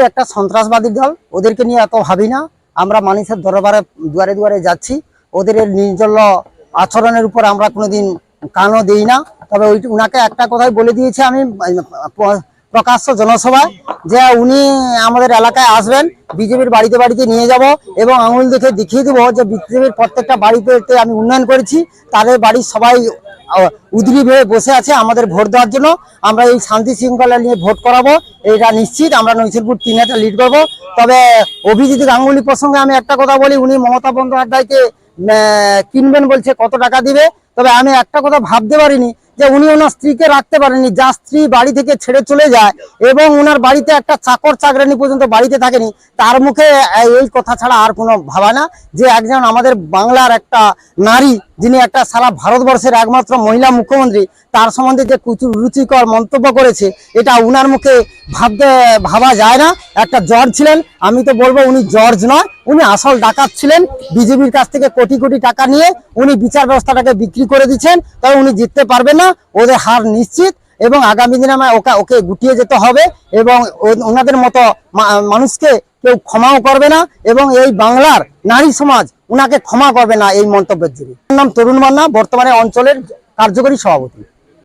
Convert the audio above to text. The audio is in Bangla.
একটা সন্ত্রাসবাদী দল, ওদেরকে নিয়ে এত ভাবি না। আমরা মানুষের দরবারে দুয়ারে দুয়ারে যাচ্ছি, ওদের নির্জল আচরণের উপর আমরা কোনোদিন কানও দিই না। তবে উনাকে একটা কথাই বলে দিয়েছি আমি প্রকাশ্য জনসভায়, যে উনি আমাদের এলাকায় আসবেন, বিজেপির বাড়িতে বাড়িতে নিয়ে যাব এবং আঙুল দেখে দেখিয়ে দেবো যে বিজেপির প্রত্যেকটা বাড়িতে আমি উন্নয়ন করেছি। তাদের বাড়ির সবাই উদ্গ্রীব হয়ে বসে আছে আমাদের ভোট দেওয়ার জন্য। আমরা এই শান্তি শৃঙ্খলা নিয়ে ভোট করাবো, এটা নিশ্চিত। আমরা নৈশিরপুর 3-টা লিড করবো। তবে অভিজিৎ গাঙ্গুলি প্রসঙ্গে আমি একটা কথা বলি, উনি মমতা বন্দ্যোপাধ্যায়কে কিনবেন বলছে, কত টাকা দিবে। তবে আমি একটা কথা ভাবতে পারিনি যে উনি ওনার স্ত্রীকে রাখতে পারেনি, যার স্ত্রী বাড়ি থেকে ছেড়ে চলে যায় এবং ওনার বাড়িতে একটা চাকর চাকরানি পর্যন্ত বাড়িতে থাকেনি, তার মুখে এই কথা ছাড়া আর কোনো ভাবা না যে একজন আমাদের বাংলার একটা নারী, যিনি একটা সারা ভারতবর্ষের একমাত্র মহিলা মুখ্যমন্ত্রী, তার সম্বন্ধে যে রুচিকর মন্তব্য করেছে, এটা উনার মুখে ভাবা যায় না। একটা জর্জ ছিলেন, আমি তো বলবো উনি জর্জ নয়, উনি আসল ডাকাত ছিলেন। বিজেপির কাছ থেকে কোটি কোটি টাকা নিয়ে উনি বিচার ব্যবস্থাটাকে বিক্রি করে দিচ্ছেন। তবে উনি জিততে পারবেন না, ওদের হার নিশ্চিত। এবং আগামী দিনে ওকে গুটিয়ে যেতে হবে এবং ওনাদের মতো মানুষকে কেউ ক্ষমাও করবে না এবং এই বাংলার নারী সমাজ উনাকে ক্ষমা করবে না এই মন্তব্যের জন্য। নাম তরুণ মান্না, বর্তমানে অঞ্চলের কার্যকরী সভাপতি।